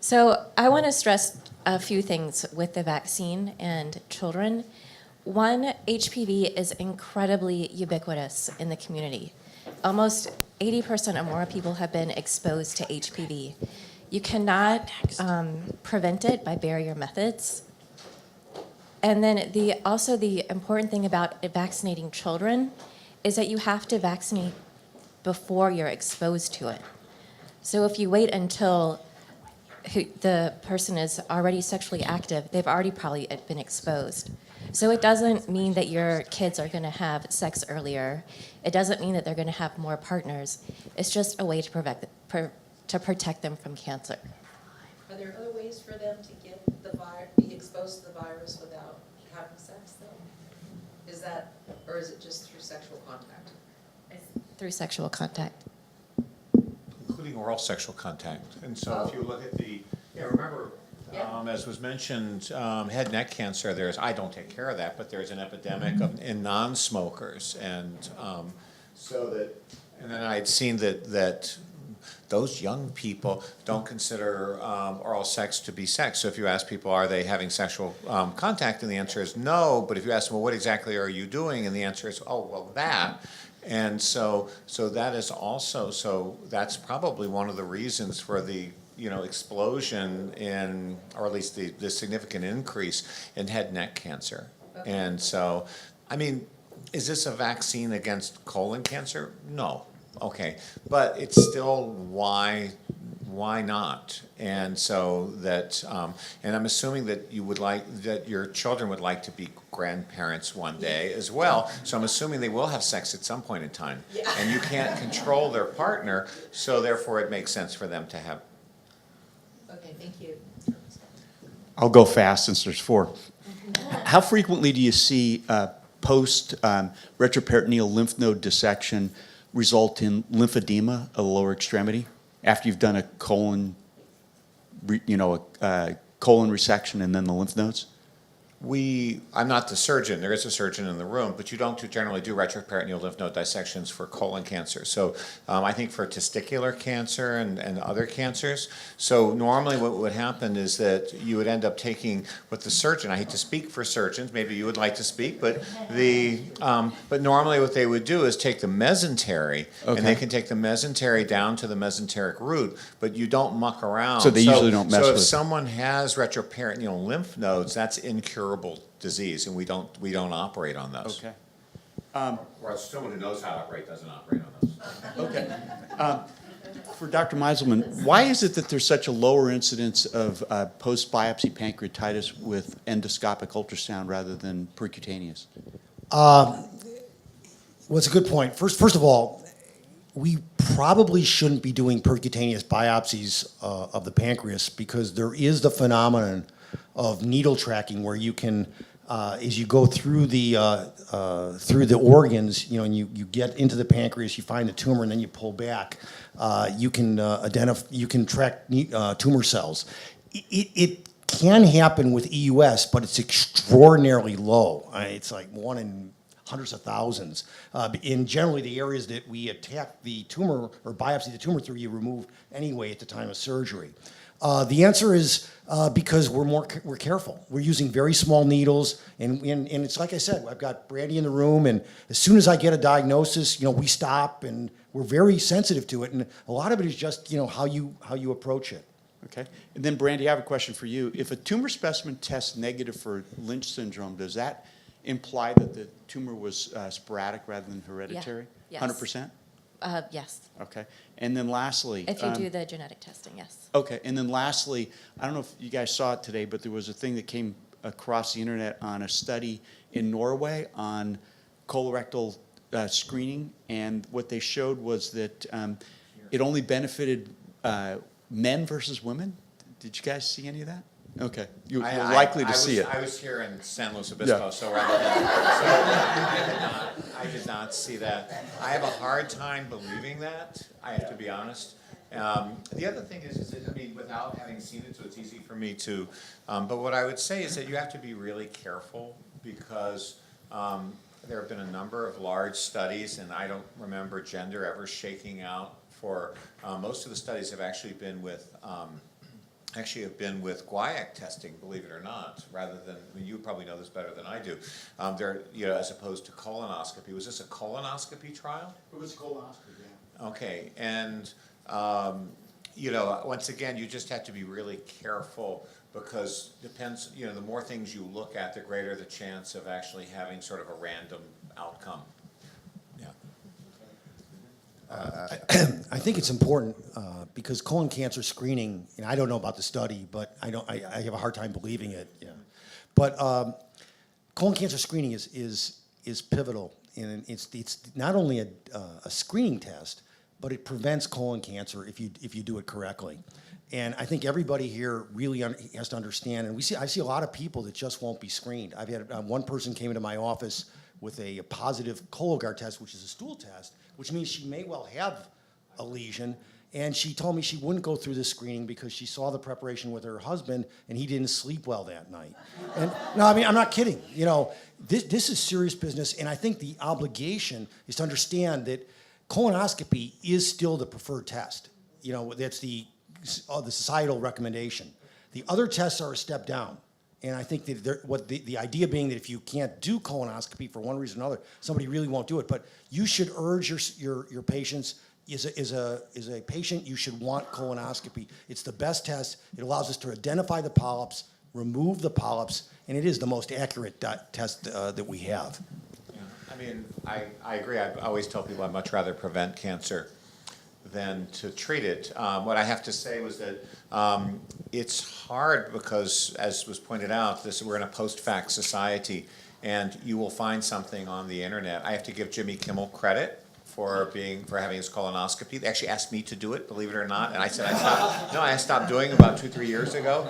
So I want to stress a few things with the vaccine and children. One, HPV is incredibly ubiquitous in the community. Almost 80% or more people have been exposed to HPV. You cannot prevent it by barrier methods. And then also the important thing about vaccinating children is that you have to vaccinate before you're exposed to it. So if you wait until the person is already sexually active, they've already probably been exposed. So it doesn't mean that your kids are going to have sex earlier. It doesn't mean that they're going to have more partners. It's just a way to protect them from cancer. Are there other ways for them to get be exposed to the virus without having sex, though? Is that, or is it just through sexual contact? Through sexual contact. Including oral sexual contact. And so if you look at remember, as was mentioned, head and neck cancer, I don't take care of that, but there's an epidemic in non-smokers. And and then I'd seen that those young people don't consider oral sex to be sex. So if you ask people, are they having sexual contact? And the answer is no. But if you ask them, well, what exactly are you doing? And the answer is, oh, well, that. And so that is also, so that's probably one of the reasons for the explosion in, or at least the significant increase in head and neck cancer. Okay. And so, I mean, is this a vaccine against colon cancer? No. Okay. But it's still why not? And so that, and I'm assuming that that your children would like to be grandparents one day as well. So I'm assuming they will have sex at some point in time. Yeah. And you can't control their partner, so therefore it makes sense for them to have. Okay, thank you. I'll go fast since there's 4. How frequently do you see post retroperitoneal lymph node dissection result in lymphedema of the lower extremity after you've done a colon, colon resection and then the lymph nodes? I'm not the surgeon. There is a surgeon in the room, but you don't generally do retroperitoneal lymph node dissections for colon cancer. So I think for testicular cancer and other cancers. So normally what would happen is that you would end up taking what the surgeon, I hate to speak for surgeons, maybe you would like to speak, but but normally what they would do is take the mesentery, and they can take the mesentery down to the mesenteric root, but you don't muck around. So they usually don't mess with it. So if someone has retroperitoneal lymph nodes, that's incurable disease, and we don't operate on those. Okay. Or someone who knows how to operate doesn't operate on those. Okay. For Dr. Meiselman, why is it that there's such a lower incidence of post-biopsy pancreatitis with endoscopic ultrasound rather than percutaneous? Well, it's a good point. First of all, we probably shouldn't be doing percutaneous biopsies of the pancreas because there is the phenomenon of needle tracking where you can, as you go through the organs, and you get into the pancreas, you find the tumor, and then you pull back. You can track tumor cells. It can happen with EUS, but it's extraordinarily low. It's like 1 in hundreds of thousands. In generally the areas that we attack the tumor or biopsy the tumor through, you remove anyway at the time of surgery. The answer is because we're careful. We're using very small needles, and it's like I said, I've got Brandy in the room, and as soon as I get a diagnosis, we stop, and we're very sensitive to it, and a lot of it is just how you approach it. Okay. And then Brandy, I have a question for you. If a tumor specimen tests negative for Lynch syndrome, does that imply that the tumor was sporadic rather than hereditary? Yeah. Yes. 100%? Yes. Okay. And then lastly... If you do the genetic testing, yes. Okay. And then lastly, I don't know if you guys saw it today, but there was a thing that came across the internet on a study in Norway on colorectal screening, and what they showed was that it only benefited men versus women. Did you guys see any of that? Okay, you're likely to see it. I was here in San Luis Obispo, so rather than, I did not see that. I have a hard time believing that, I have to be honest. The other thing is that, without having seen it, so it's easy for me to, but what I would say is that you have to be really careful because there have been a number of large studies, and I don't remember gender ever shaking out for, most of the studies have actually been with actually have been with guaiac testing, believe it or not, rather than, I mean, you probably know this better than I do. They're, as opposed to colonoscopy. Was this a colonoscopy trial? It was colonoscopy, yeah. Okay, and, once again, you just have to be really careful because depends, the more things you look at, the greater the chance of actually having sort of a random outcome. Yeah. I think it's important because colon cancer screening, and I don't know about the study, but I have a hard time believing it. Yeah, but colon cancer screening is pivotal, and it's not only a screening test, but it prevents colon cancer if you do it correctly. And I think everybody here really has to understand. And I see a lot of people that just won't be screened. I've had one person came into my office with a positive Cologuard test, which is a stool test, which means she may well have a lesion. And she told me she wouldn't go through this screening because she saw the preparation with her husband and he didn't sleep well that night. And no, I mean, I'm not kidding. This is serious business. And I think the obligation is to understand that colonoscopy is still the preferred test. That's the societal recommendation. The other tests are a step down. And I think that the idea being that if you can't do colonoscopy for one reason or another, somebody really won't do it. But you should urge your patients, as a patient, you should want colonoscopy. It's the best test. It allows us to identify the polyps, remove the polyps, and it is the most accurate test that we have. Yeah. I mean, I agree. I always tell people I'd much rather prevent cancer than to treat it. What I have to say was that it's hard because, as was pointed out, we're in a post-fact society, and you will find something on the internet. I have to give Jimmy Kimmel credit for having his colonoscopy. They actually asked me to do it, believe it or not, and I said I stopped doing it about 2-3 years ago.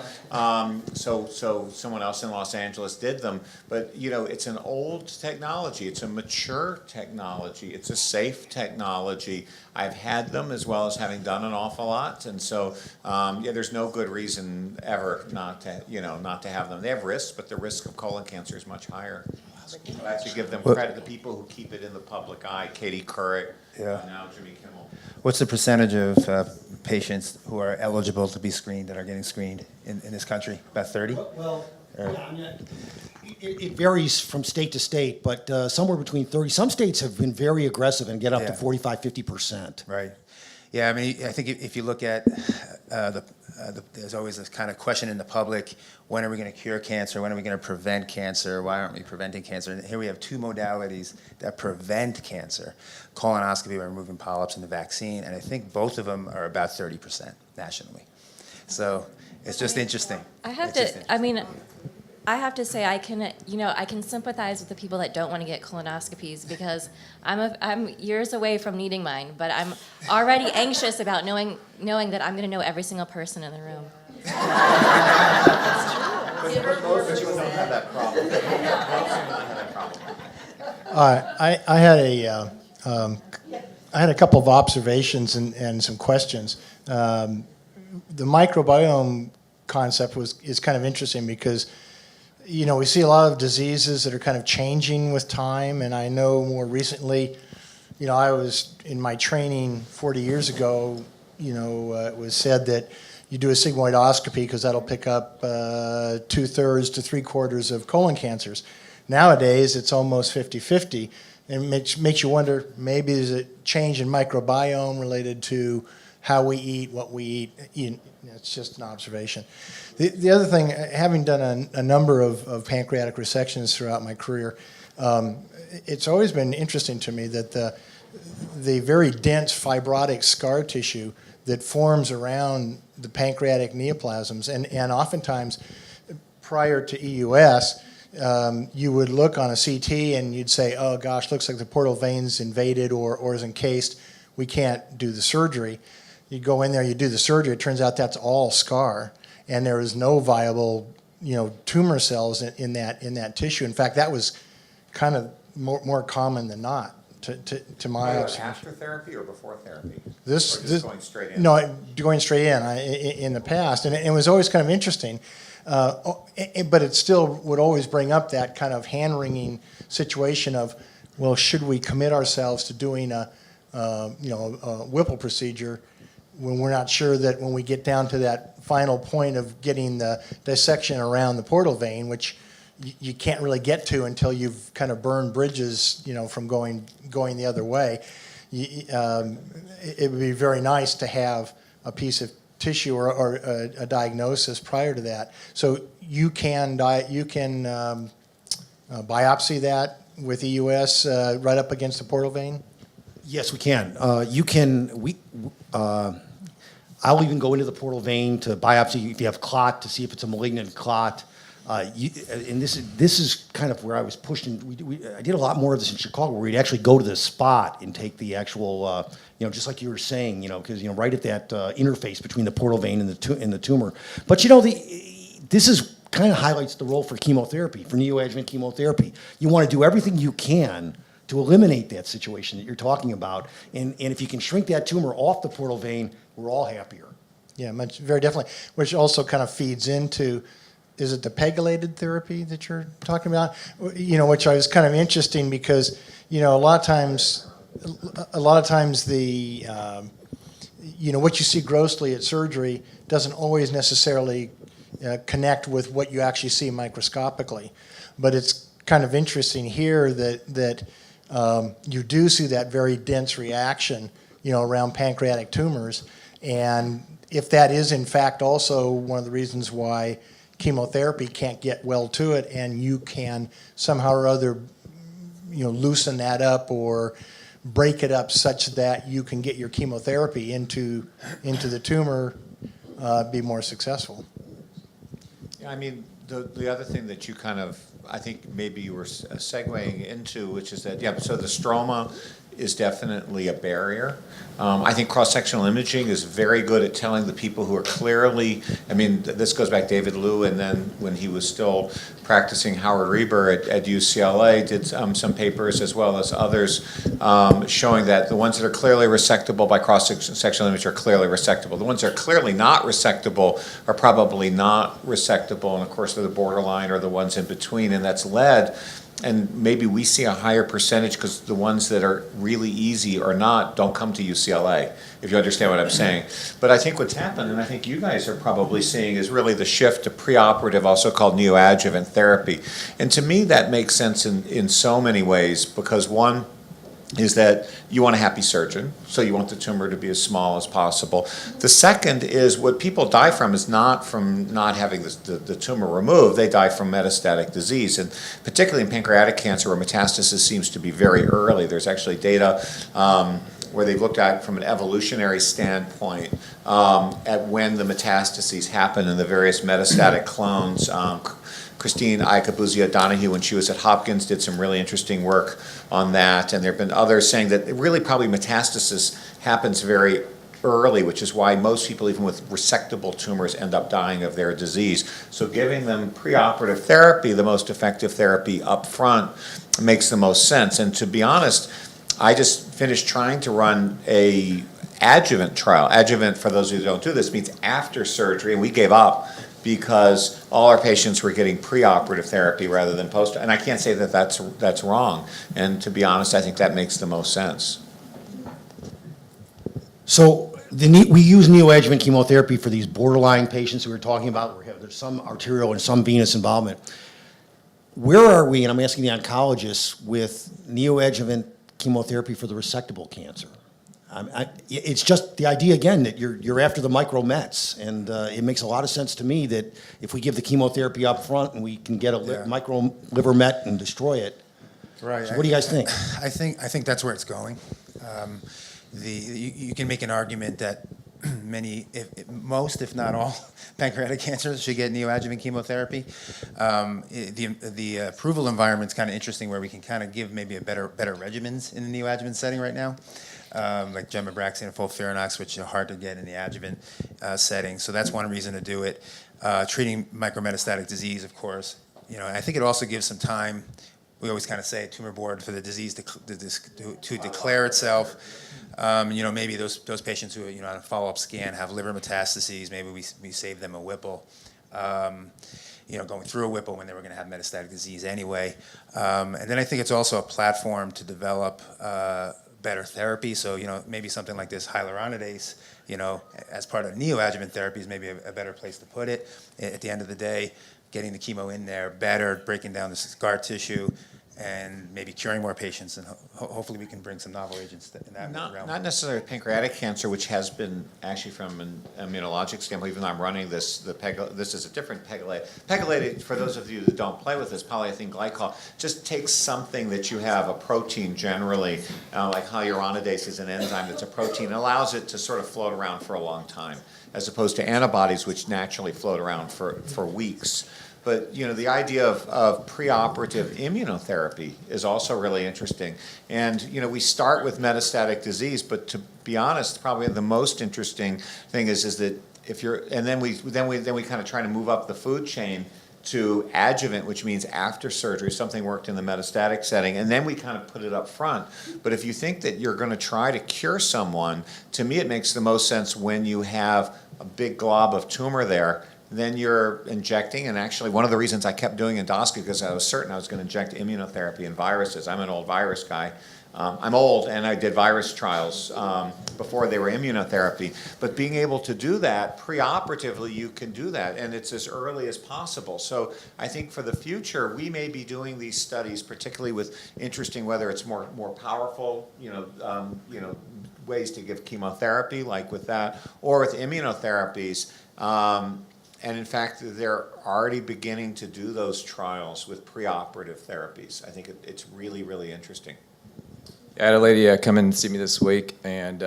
So someone else in Los Angeles did them, but it's an old technology. It's a mature technology. It's a safe technology. I've had them as well as having done an awful lot, and so there's no good reason ever not to have them. They have risks, but the risk of colon cancer is much higher. I have to give them credit. The people who keep it in the public eye, Katie Couric, now Jimmy Kimmel. What's the percentage of patients who are eligible to be screened that are getting screened in this country? About 30? Well, it varies from state to state, but somewhere between 30. Some states have been very aggressive and get up to 45-50%. Right. Yeah, I mean, I think if you look at there's always this kind of question in the public, when are we going to cure cancer? When are we going to prevent cancer? Why aren't we preventing cancer? And here we have two modalities that prevent cancer, colonoscopy by removing polyps and the vaccine, and I think both of them are about 30% nationally. So it's just interesting. I have to say I can sympathize with the people that don't want to get colonoscopies because I'm years away from needing mine, but I'm already anxious about knowing that I'm going to know every single person in the room. But you don't have that problem. Most do not have that problem. I had a couple of observations and some questions. The microbiome concept is kind of interesting because we see a lot of diseases that are kind of changing with time, and I know more recently, I was in my training 40 years ago, it was said that you do a sigmoidoscopy because that'll pick up 2/3 to 3/4 of colon cancers. Nowadays, it's almost 50-50, and it makes you wonder, maybe there's a change in microbiome related to how we eat, what we eat. It's just an observation. The other thing, having done a number of pancreatic resections throughout my career, it's always been interesting to me that the very dense fibrotic scar tissue that forms around the pancreatic neoplasms, and oftentimes prior to EUS, you would look on a CT and you'd say, oh gosh, looks like the portal vein's invaded or is encased. We can't do the surgery. You go in there, you do the surgery, it turns out that's all scar, and there is no viable, tumor cells in that tissue. In fact, that was kind of more common than not to my observation. After therapy or before therapy? This going straight in? No, going straight in the past, and it was always kind of interesting. But it still would always bring up that kind of hand-wringing situation of, well, should we commit ourselves to doing a Whipple procedure when we're not sure that when we get down to that final point of getting the dissection around the portal vein, which you can't really get to until you've kind of burned bridges, from going the other way. It would be very nice to have a piece of tissue or a diagnosis prior to that. So you can biopsy that with EUS right up against the portal vein? Yes, we can. I'll even go into the portal vein to biopsy if you have clot to see if it's a malignant clot. And this is kind of where I was pushed. I did a lot more of this in Chicago, where we'd actually go to the spot and take the actual, just like you were saying, because right at that interface between the portal vein and the tumor. But this is kind of highlights the role for chemotherapy, for neoadjuvant chemotherapy. You want to do everything you can to eliminate that situation that you're talking about, and if you can shrink that tumor off the portal vein, we're all happier. Yeah, very definitely. Which also kind of feeds into, is it the pegylated therapy that you're talking about? Which is kind of interesting because, a lot of times the, what you see grossly at surgery doesn't always necessarily connect with what you actually see microscopically. But it's kind of interesting here that you do see that very dense reaction, around pancreatic tumors. And if that is in fact also one of the reasons why chemotherapy can't get well to it, and you can somehow or other, loosen that up or break it up such that you can get your chemotherapy into the tumor, be more successful. Yeah, I mean, the other thing that you kind of, I think maybe you were segueing into, which is that, so the stroma is definitely a barrier. I think cross-sectional imaging is very good at telling the people who are clearly, this goes back David Liu, and then when he was still practicing, Howard Reber at UCLA did some papers as well as others showing that the ones that are clearly resectable by cross-sectional image are clearly resectable. The ones that are clearly not resectable are probably not resectable, and of course the borderline are the ones in between, and that's led. And maybe we see a higher percentage because the ones that are really easy or not don't come to UCLA, if you understand what I'm saying. But I think what's happened, and I think you guys are probably seeing, is really the shift to preoperative, also called neoadjuvant therapy. And to me, that makes sense in so many ways, because one is that you want a happy surgeon, so you want the tumor to be as small as possible. The second is what people die from is not from not having the tumor removed, they die from metastatic disease. And particularly in pancreatic cancer, where metastasis seems to be very early, there's actually data where they've looked at from an evolutionary standpoint at when the metastases happen in the various metastatic clones. Christine Icabuzzi-O'Donoghue, when she was at Hopkins, did some really interesting work on that, and there have been others saying that really probably metastasis happens very early, which is why most people, even with resectable tumors, end up dying of their disease. So giving them preoperative therapy, the most effective therapy up front, makes the most sense. And to be honest, I just finished trying to run a adjuvant trial. Adjuvant, for those who don't do this, means after surgery, and we gave up because all our patients were getting preoperative therapy rather than post. And I can't say that that's wrong. And to be honest, I think that makes the most sense. So we use neoadjuvant chemotherapy for these borderline patients who we're talking about, where there's some arterial and some venous involvement. Where are we, and I'm asking the oncologists, with neoadjuvant chemotherapy for the resectable cancer? It's just the idea, again, that you're after the micro-mets, and it makes a lot of sense to me that if we give the chemotherapy up front and we can get a micro-liver met and destroy it. Right. So what do you guys think? I think that's where it's going. You can make an argument that most, if not all, pancreatic cancers should get neoadjuvant chemotherapy. The approval environment's kind of interesting, where we can kind of give maybe better regimens in the neoadjuvant setting right now, like Gemabraxine and FOLFIRINOX, which are hard to get in the adjuvant setting. So that's one reason to do it. Treating micrometastatic disease, of course. I think it also gives some time. We always kind of say a tumor board for the disease to declare itself. Maybe those patients who, on a follow-up scan have liver metastases, maybe we save them a Whipple, going through a Whipple when they were going to have metastatic disease anyway. And then I think it's also a platform to develop better therapy. So, maybe something like this hyaluronidase, as part of neoadjuvant therapy is maybe a better place to put it. At the end of the day, getting the chemo in there better, breaking down the scar tissue, and maybe curing more patients, and hopefully we can bring some novel agents in that realm. Not necessarily pancreatic cancer, which has been actually from an immunologic standpoint, even though I'm running this, this is a different pegylated. Pegylated, for those of you that don't play with this, polyethylene glycol, just takes something that you have, a protein generally, like hyaluronidase is an enzyme that's a protein, and allows it to sort of float around for a long time, as opposed to antibodies, which naturally float around for weeks. But, the idea of preoperative immunotherapy is also really interesting. And, we start with metastatic disease, but to be honest, probably the most interesting thing is that if you're, and then we kind of try to move up the food chain to adjuvant, which means after surgery, something worked in the metastatic setting, and then we kind of put it up front. But if you think that you're going to try to cure someone, to me it makes the most sense when you have a big glob of tumor there. Then you're injecting, and actually one of the reasons I kept doing endoscopy, because I was certain I was going to inject immunotherapy and viruses. I'm an old virus guy. I'm old, and I did virus trials before they were immunotherapy. But being able to do that preoperatively, you can do that, and it's as early as possible. So I think for the future, we may be doing these studies, particularly with interesting, whether it's more powerful, ways to give chemotherapy, like with that, or with immunotherapies. And in fact, they're already beginning to do those trials with preoperative therapies. I think it's really, really interesting. I had a lady come in and see me this week, and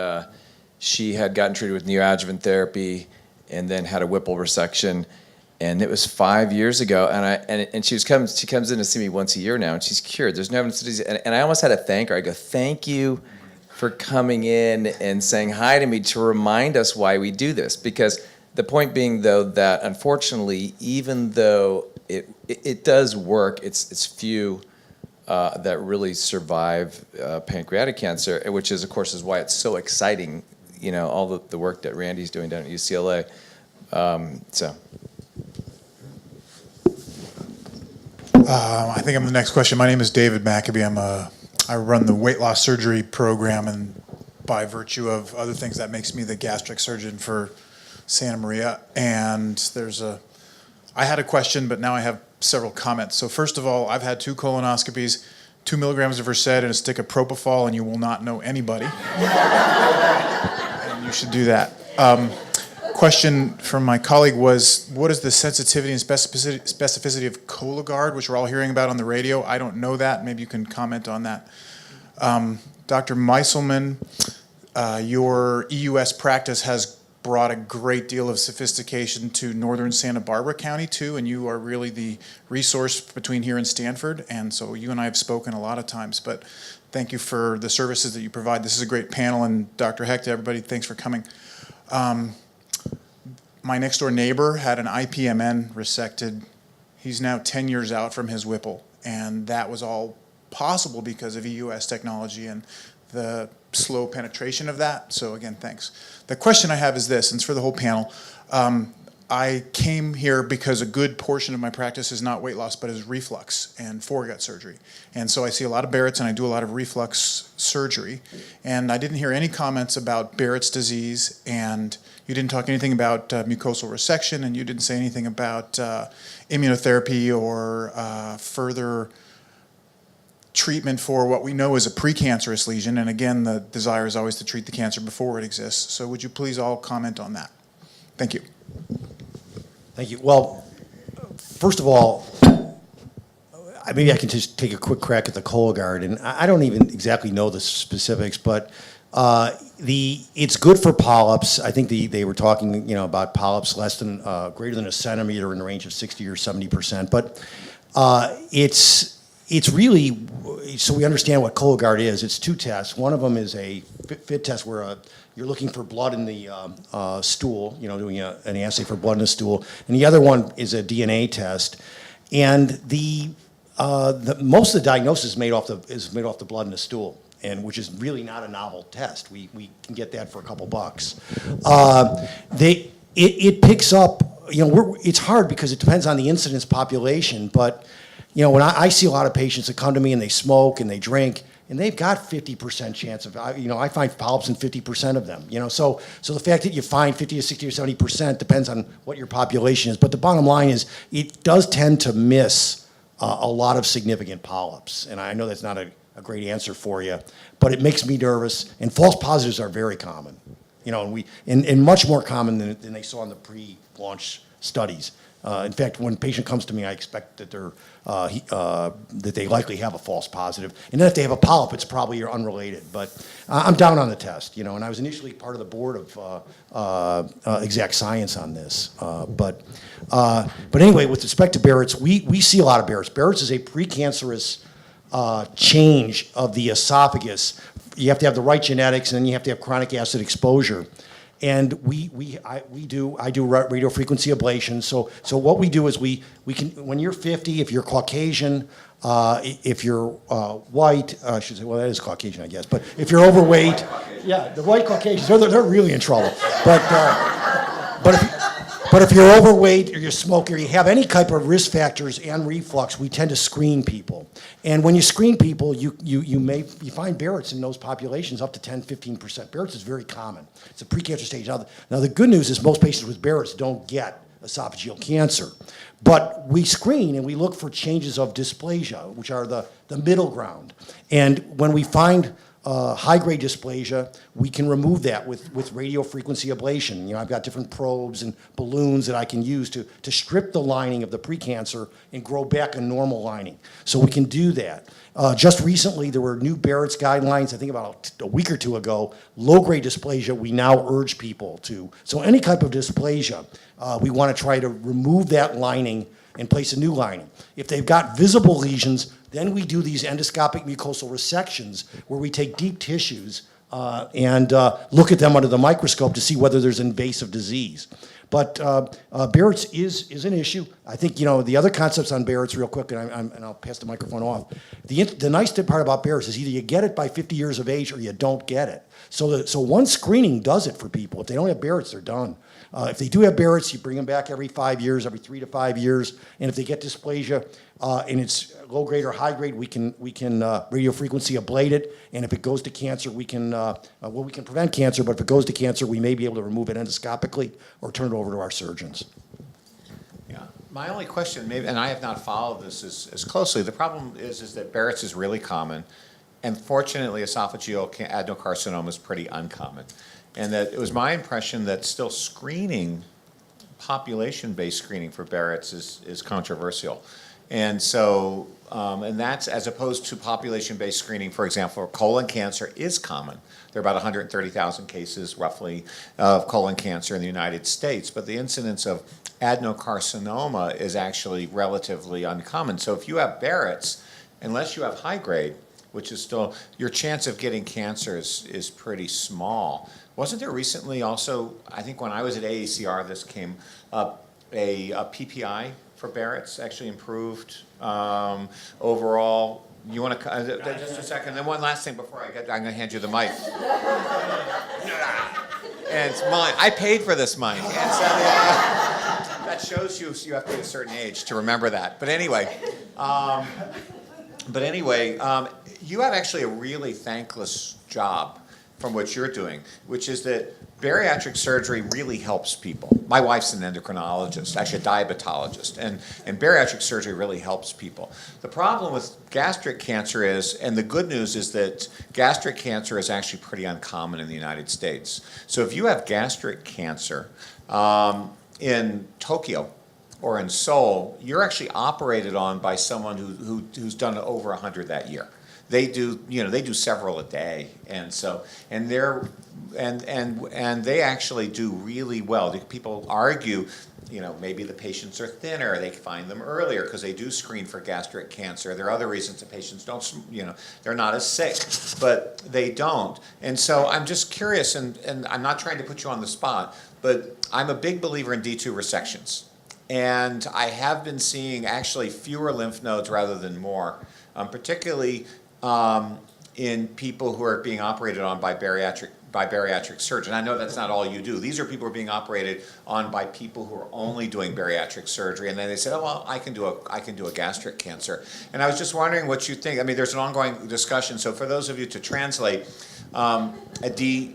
she had gotten treated with neoadjuvant therapy and then had a Whipple resection, and it was 5 years ago. And she comes in to see me once a year now, and she's cured. There's no evidence of disease, and I almost had to thank her. I go, thank you for coming in and saying hi to me to remind us why we do this, because the point being, though, that unfortunately, even though it does work, it's few that really survive pancreatic cancer, which is, of course, is why it's so exciting, all the work that Randy's doing down at UCLA. I think I'm the next question. My name is David Maccabee. I run the weight loss surgery program, and by virtue of other things, that makes me the gastric surgeon for Santa Maria. And I had a question, but now I have several comments. So first of all, I've had 2 colonoscopies, 2 milligrams of Versed and a stick of propofol, and you will not know anybody. And you should do that. Question from my colleague was, what is the sensitivity and specificity of Cologuard, which we're all hearing about on the radio? I don't know that. Maybe you can comment on that. Dr. Meiselman, your EUS practice has brought a great deal of sophistication to northern Santa Barbara County too, and you are really the resource between here and Stanford, and so you and I have spoken a lot of times, but thank you for the services that you provide. This is a great panel, and Dr. Hecht, everybody, thanks for coming. My next door neighbor had an IPMN resected. He's now 10 years out from his Whipple, and that was all possible because of EUS technology and the slow penetration of that. So again, thanks. The question I have is this, and it's for the whole panel. I came here because a good portion of my practice is not weight loss, but is reflux and foregut surgery. And so I see a lot of Barrett's, and I do a lot of reflux surgery. And I didn't hear any comments about Barrett's disease, and you didn't talk anything about mucosal resection, and you didn't say anything about immunotherapy or further treatment for what we know is a precancerous lesion. And again, the desire is always to treat the cancer before it exists. So would you please all comment on that? Thank you. Thank you. Well, first of all, maybe I can just take a quick crack at the Cologuard, and I don't even exactly know the specifics, but it's good for polyps. I think they were talking, about polyps less than greater than a centimeter in the range of 60 or 70%. But it's really, so we understand what Cologuard is. It's 2 tests. One of them is a FIT test where you're looking for blood in the stool, doing an assay for blood in the stool. And the other one is a DNA test. And most of the diagnosis is made off the blood in the stool, and which is really not a novel test. We can get that for a couple bucks. It picks up, it's hard because it depends on the incidence population, but when I see a lot of patients that come to me and they smoke and they drink, and they've got 50% chance of, I find polyps in 50% of them, so the fact that you find 50 to 60 or 70% depends on what your population is, but the bottom line is it does tend to miss a lot of significant polyps, and I know that's not a great answer for you, but it makes me nervous, and false positives are very common, and much more common than they saw in the pre-launch studies. In fact, when a patient comes to me, I expect that that they likely have a false positive. And then if they have a polyp, it's probably unrelated. But I'm down on the test, and I was initially part of the board of Exact Science on this. But anyway, with respect to Barrett's, we see a lot of Barrett's. Barrett's is a precancerous change of the esophagus. You have to have the right genetics, and then you have to have chronic acid exposure. And I do radiofrequency ablation. So what we do is we can, when you're 50, if you're Caucasian, if you're white, I should say, well, that is Caucasian, I guess. But if you're overweight, yeah, the white Caucasians, they're really in trouble. But if you're overweight or you smoke or you have any type of risk factors and reflux, we tend to screen people. And when you screen people, you find Barrett's in those populations up to 10-15%. Barrett's is very common. It's a precancer stage. Now the good news is most patients with Barrett's don't get esophageal cancer. But we screen and we look for changes of dysplasia, which are the middle ground. And when we find high-grade dysplasia, we can remove that with radiofrequency ablation. I've got different probes and balloons that I can use to strip the lining of the precancer and grow back a normal lining. So we can do that. Just recently, there were new Barrett's guidelines, I think about a week or two ago. Low-grade dysplasia, we now urge people to. So any type of dysplasia, we want to try to remove that lining and place a new lining. If they've got visible lesions, then we do these endoscopic mucosal resections where we take deep tissues and look at them under the microscope to see whether there's invasive disease. But Barrett's is an issue. I think, the other concepts on Barrett's real quick, and I'll pass the microphone off. The nice part about Barrett's is either you get it by 50 years of age or you don't get it. So one screening does it for people. If they don't have Barrett's, they're done. If they do have Barrett's, you bring them back every 5 years, every 3 to 5 years. And if they get dysplasia and it's low grade or high grade, we can radiofrequency ablate it. And if it goes to cancer, we can prevent cancer. But if it goes to cancer, we may be able to remove it endoscopically or turn it over to our surgeons. Yeah. My only question, maybe, and I have not followed this as closely, the problem is that Barrett's is really common. And fortunately, esophageal adenocarcinoma is pretty uncommon. And that it was my impression that still screening, population-based screening for Barrett's is controversial. And so, and that's as opposed to population-based screening, for example, for colon cancer is common. There are about 130,000 cases, roughly, of colon cancer in the United States. But the incidence of adenocarcinoma is actually relatively uncommon. So if you have Barrett's, unless you have high grade, which is still, your chance of getting cancer is pretty small. Wasn't there recently also, I think when I was at AACR, this came up, a PPI for Barrett's actually improved overall. You want to, just a second, then one last thing before I'm going to hand you the mic. And it's mine. I paid for this mic. And so, that shows you have to be a certain age to remember that. But anyway, you have actually a really thankless job from what you're doing, which is that bariatric surgery really helps people. My wife's an endocrinologist, actually a diabetologist, and bariatric surgery really helps people. The problem with gastric cancer is, and the good news is that gastric cancer is actually pretty uncommon in the United States. So if you have gastric cancer in Tokyo or in Seoul, you're actually operated on by someone who's done over 100 that year. They do several a day, and they actually do really well. People argue, maybe the patients are thinner. They find them earlier because they do screen for gastric cancer. There are other reasons that patients don't, they're not as sick, but they don't. And so I'm just curious, and I'm not trying to put you on the spot, but I'm a big believer in D2 resections. And I have been seeing actually fewer lymph nodes rather than more, particularly in people who are being operated on by bariatric by bariatric surgeons. I know that's not all you do. These are people who are being operated on by people who are only doing bariatric surgery, and then they said, oh, well, I can do a gastric cancer. And I was just wondering what you think. I mean, there's an ongoing discussion, so for those of you to translate, the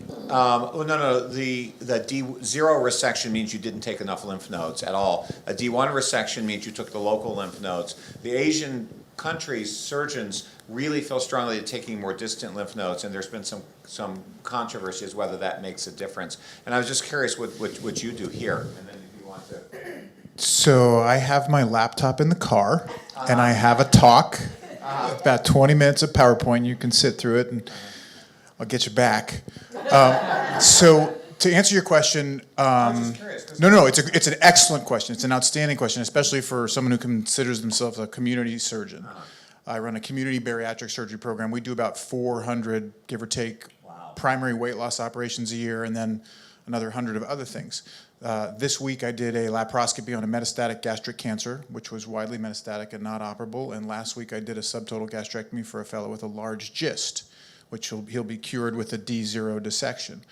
D0 resection means you didn't take enough lymph nodes at all. A D1 resection means you took the local lymph nodes. The Asian countries, surgeons really feel strongly that taking more distant lymph nodes, and there's been some controversy as whether that makes a difference. And I was just curious what you do here, and then if you want to. So I have my laptop in the car, and I have a talk, about 20 minutes of PowerPoint. You can sit through it, and I'll get you back. So to answer your question, no, it's an excellent question. It's an outstanding question, especially for someone who considers themselves a community surgeon. I run a community bariatric surgery program. We do about 400, give or take, primary weight loss operations a year, and then another 100 of other things. This week I did a laparoscopy on a metastatic gastric cancer, which was widely metastatic and not operable. And last week I did a subtotal gastrectomy for a fellow with a large GIST, which he'll be cured with a D0 dissection.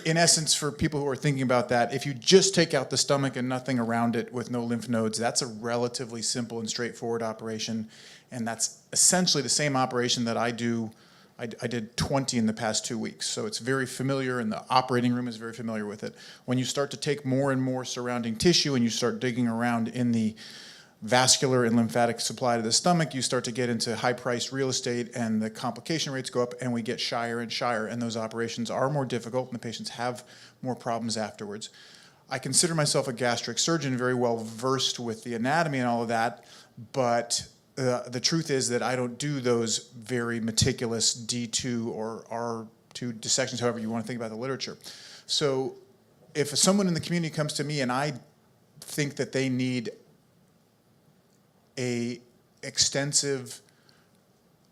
In essence, for people who are thinking about that, if you just take out the stomach and nothing around it with no lymph nodes, that's a relatively simple and straightforward operation. And that's essentially the same operation that I do. I did 20 in the past 2 weeks. So it's very familiar, and the operating room is very familiar with it. When you start to take more and more surrounding tissue and you start digging around in the vascular and lymphatic supply to the stomach, you start to get into high-priced real estate, and the complication rates go up, and we get shyer and shyer, and those operations are more difficult, and the patients have more problems afterwards. I consider myself a gastric surgeon, very well versed with the anatomy and all of that, but the truth is that I don't do those very meticulous D2 or R2 dissections, however you want to think about the literature. So if someone in the community comes to me and I think that they need a extensive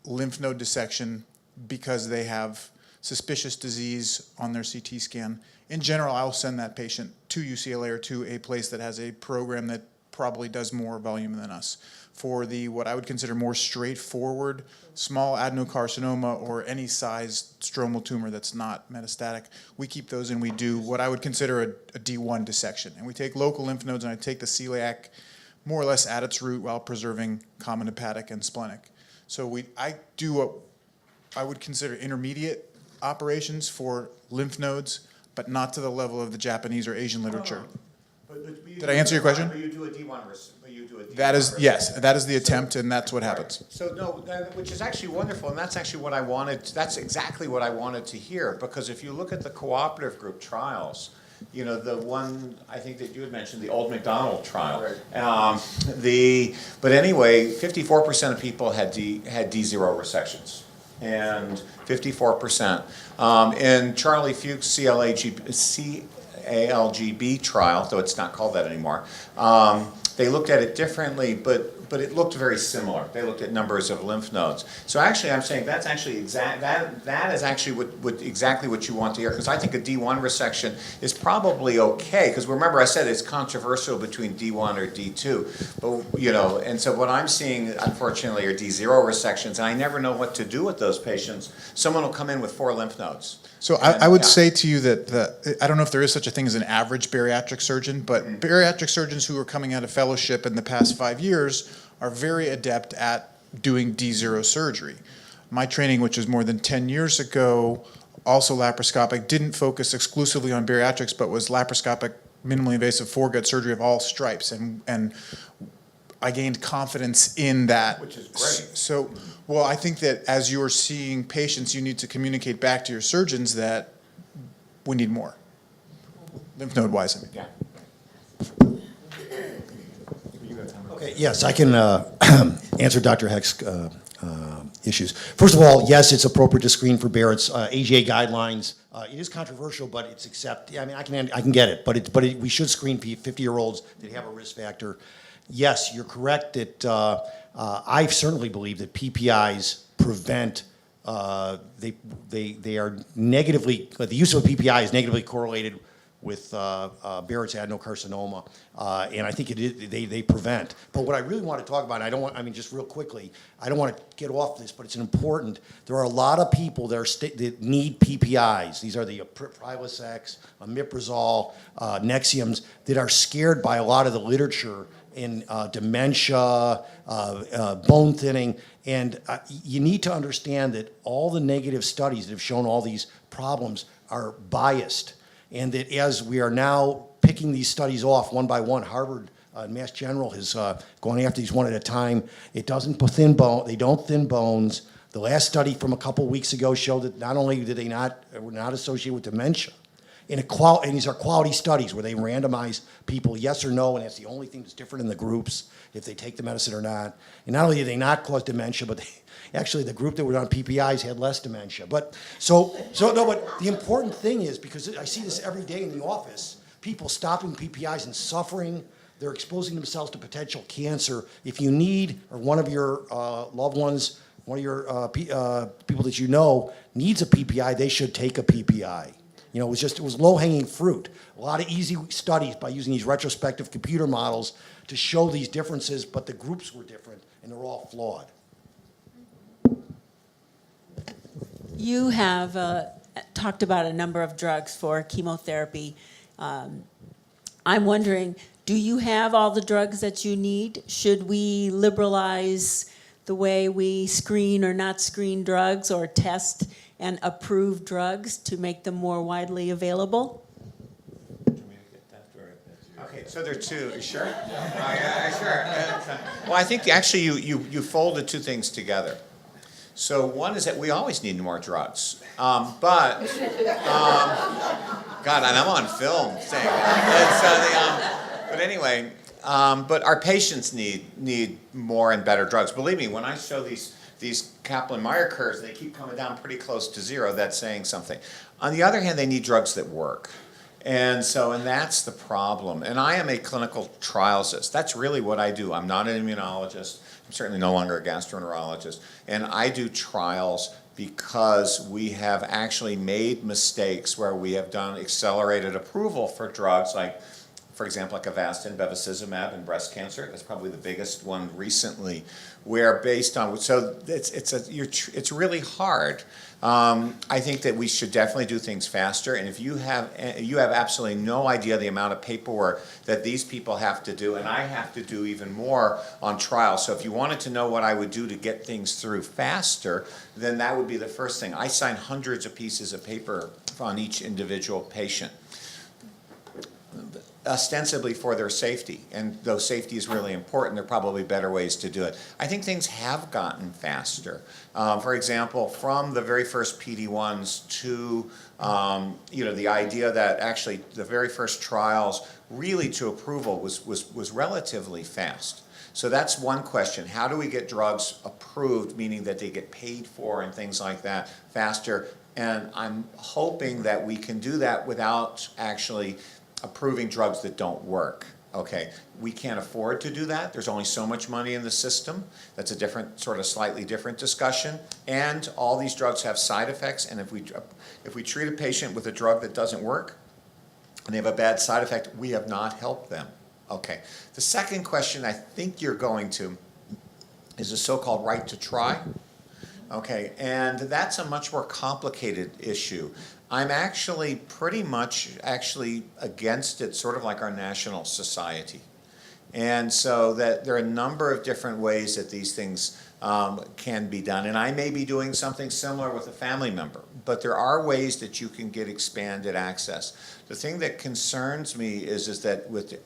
lymph node dissection because they have suspicious disease on their CT scan, in general, I'll send that patient to UCLA or to a place that has a program that probably does more volume than us. For the what I would consider more straightforward small adenocarcinoma or any size stromal tumor that's not metastatic, we keep those and we do what I would consider a D1 dissection. And we take local lymph nodes, and I take the celiac more or less at its root while preserving common hepatic and splenic. So I do what I would consider intermediate operations for lymph nodes, but not to the level of the Japanese or Asian literature. Did I answer your question? But you do a D1 That is, yes, that is the attempt, and that's what happens. So no, which is actually wonderful, and that's actually what I wanted. That's exactly what I wanted to hear, because if you look at the cooperative group trials, you know, the one I think that you had mentioned, the Old McDonald trial. Right. But anyway, 54% of people had D0 resections, and 54%. In Charlie Fuchs' CALGB trial, though it's not called that anymore, they looked at it differently, but it looked very similar. They looked at numbers of lymph nodes. So actually, I'm saying that's actually that is actually exactly what you want to hear, because I think a D1 resection is probably okay, because remember I said it's controversial between D1 or D2, but you know, and so what I'm seeing unfortunately are D0 resections, and I never know what to do with those patients. Someone will come in with 4 lymph nodes. So I would say to you that I don't know if there is such a thing as an average bariatric surgeon, but bariatric surgeons who are coming out of fellowship in the past 5 years are very adept at doing D0 surgery. My training, which was more than 10 years ago, also laparoscopic, didn't focus exclusively on bariatrics, but was laparoscopic, minimally invasive foregut surgery of all stripes, and I gained confidence in that. Which is great. So, well, I think that as you're seeing patients, you need to communicate back to your surgeons that we need more. Lymph node wise, I mean. Yeah. Okay, yes, I can answer Dr. Heck's issues. First of all, yes, it's appropriate to screen for Barrett's AGA guidelines. It is controversial, but it's accepted. I mean, I can get it, but we should screen 50-year-olds that have a risk factor. Yes, you're correct that I certainly believe that PPIs prevent. They are negatively. The use of a PPI is negatively correlated with Barrett's adenocarcinoma, and I think they prevent. But what I really want to talk about, just real quickly, I don't want to get off this, but it's important. There are a lot of people that need PPIs. These are the Prilosec, omeprazole, Nexiums, that are scared by a lot of the literature in dementia, bone thinning, and you need to understand that all the negative studies that have shown all these problems are biased, and that as we are now picking these studies off one by one, Harvard Mass General has gone after these one at a time. It doesn't thin bone. They don't thin bones. The last study from a couple weeks ago showed that not only were not associated with dementia, and these are quality studies where they randomize people yes or no, and that's the only thing that's different in the groups, if they take the medicine or not. And not only did they not cause dementia, but actually the group that were on PPIs had less dementia. But but the important thing is, because I see this every day in the office, people stopping PPIs and suffering. They're exposing themselves to potential cancer. If you need, or one of your loved ones, one of your people that you know needs a PPI, they should take a PPI. You know, it was low-hanging fruit. A lot of easy studies by using these retrospective computer models to show these differences, but the groups were different, and they're all flawed. You have talked about a number of drugs for chemotherapy. I'm wondering, do you have all the drugs that you need? Should we liberalize the way we screen or not screen drugs, or test and approve drugs to make them more widely available? Okay, so there are two. You sure? Sure. Well, I think actually you folded two things together. So one is that we always need more drugs, God, and I'm on film saying that. But anyway, but our patients need more and better drugs. Believe me, when I show these Kaplan-Meier curves, they keep coming down pretty close to zero. That's saying something. On the other hand, they need drugs that work. And that's the problem. And I am a clinical trialist. That's really what I do. I'm not an immunologist. I'm certainly no longer a gastroenterologist. And I do trials because we have actually made mistakes where we have done accelerated approval for drugs like, for example, like Avastin, bevacizumab in breast cancer. That's probably the biggest one recently, where based on, so it's really hard. I think that we should definitely do things faster, and if you have absolutely no idea the amount of paperwork that these people have to do, and I have to do even more on trials. So if you wanted to know what I would do to get things through faster, then that would be the first thing. I sign hundreds of pieces of paper on each individual patient, ostensibly for their safety, and though safety is really important, there are probably better ways to do it. I think things have gotten faster. For example, from the very first PD-1s to the idea that actually the very first trials really to approval was relatively fast. So that's one question. How do we get drugs approved, meaning that they get paid for and things like that, faster? And I'm hoping that we can do that without actually approving drugs that don't work. Okay, we can't afford to do that. There's only so much money in the system. That's a different, sort of slightly different discussion. And all these drugs have side effects, and if we treat a patient with a drug that doesn't work, and they have a bad side effect, we have not helped them. Okay, the second question I think you're going to is the so-called right to try. Okay, and that's a much more complicated issue. I'm actually pretty much against it, sort of like our national society. And so that there are a number of different ways that these things can be done. And I may be doing something similar with a family member, but there are ways that you can get expanded access. The thing that concerns me is that with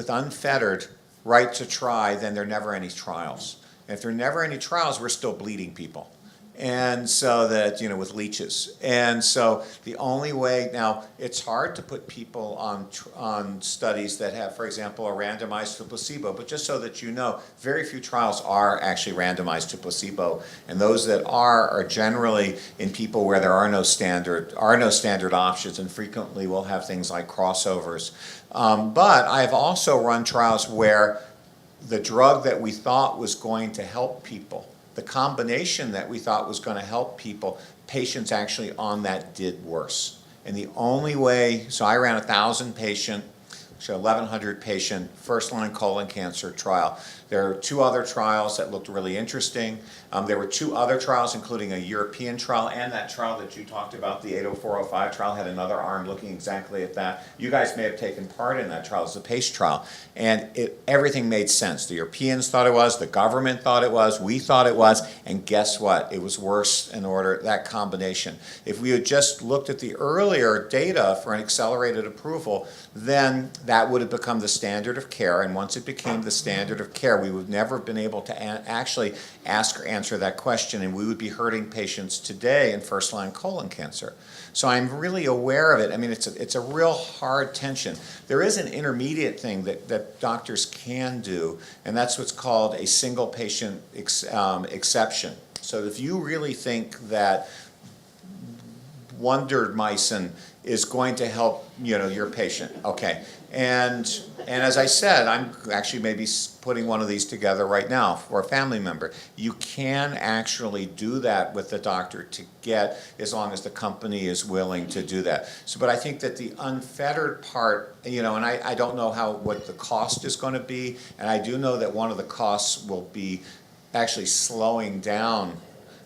unfettered right to try, then there are never any trials. And if there are never any trials, we're still bleeding people. And so that, with leeches. And so the only way, now it's hard to put people on studies that have, for example, are randomized to placebo, but just so that you know, very few trials are actually randomized to placebo. And those that are generally in people where there are no standard options, and frequently we'll have things like crossovers. But I've also run trials where the drug that we thought was going to help people, the combination that we thought was going to help people, patients actually on that did worse. And the only way, so I ran 1,000 patient, 1,100 patient first-line colon cancer trial. There are 2 other trials that looked really interesting. There were 2 other trials, including a European trial, and that trial that you talked about, the 80405 trial, had another arm looking exactly at that. You guys may have taken part in that trial. It's a PACE trial. And everything made sense. The Europeans thought it was, the government thought it was, we thought it was, and guess what? It was worse in order, that combination. If we had just looked at the earlier data for an accelerated approval, then that would have become the standard of care, and once it became the standard of care, we would never have been able to actually ask or answer that question, and we would be hurting patients today in first-line colon cancer. So I'm really aware of it. I mean, it's a real hard tension. There is an intermediate thing that doctors can do, and that's what's called a single patient exception. So if you really think that wondermycin is going to help, your patient, okay. And as I said, I'm actually maybe putting one of these together right now for a family member. You can actually do that with the doctor to get, as long as the company is willing to do that. So, but I think that the unfettered part, and I don't know what the cost is going to be, and I do know that one of the costs will be actually slowing down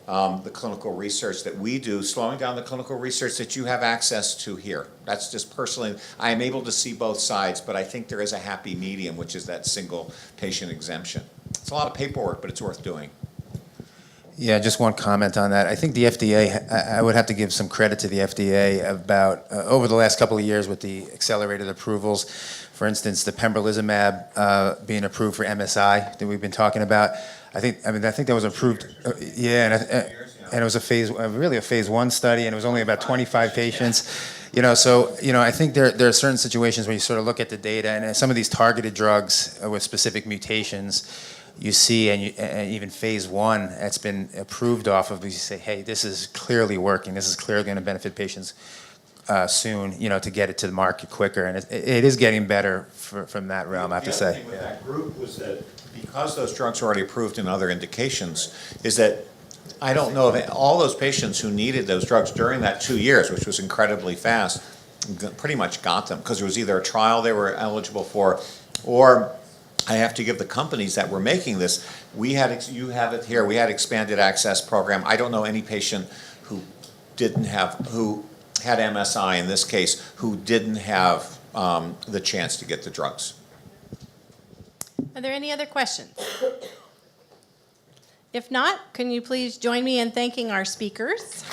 the clinical research that we do, slowing down the clinical research that you have access to here. That's just personally, I am able to see both sides, but I think there is a happy medium, which is that single patient exemption. It's a lot of paperwork, but it's worth doing. Yeah, just one comment on that. I think the FDA, I would have to give some credit to the FDA about, over the last couple of years with the accelerated approvals. For instance, the pembrolizumab being approved for MSI that we've been talking about. I think that was approved, and it was a phase 1 study, and it was only about 25 patients. I think there are certain situations where you sort of look at the data, and some of these targeted drugs with specific mutations, you see, and even phase 1 that's been approved off of, you say, hey, this is clearly working. This is clearly going to benefit patients soon, to get it to the market quicker, and it is getting better from that realm, I have to say. The other thing with that group was that because those drugs are already approved in other indications, is that I don't know of all those patients who needed those drugs during that 2 years, which was incredibly fast, pretty much got them, because there was either a trial they were eligible for, or I have to give the companies that were making this, you have it here, we had expanded access program. I don't know any patient who had MSI in this case, who didn't have the chance to get the drugs. Are there any other questions? If not, can you please join me in thanking our speakers?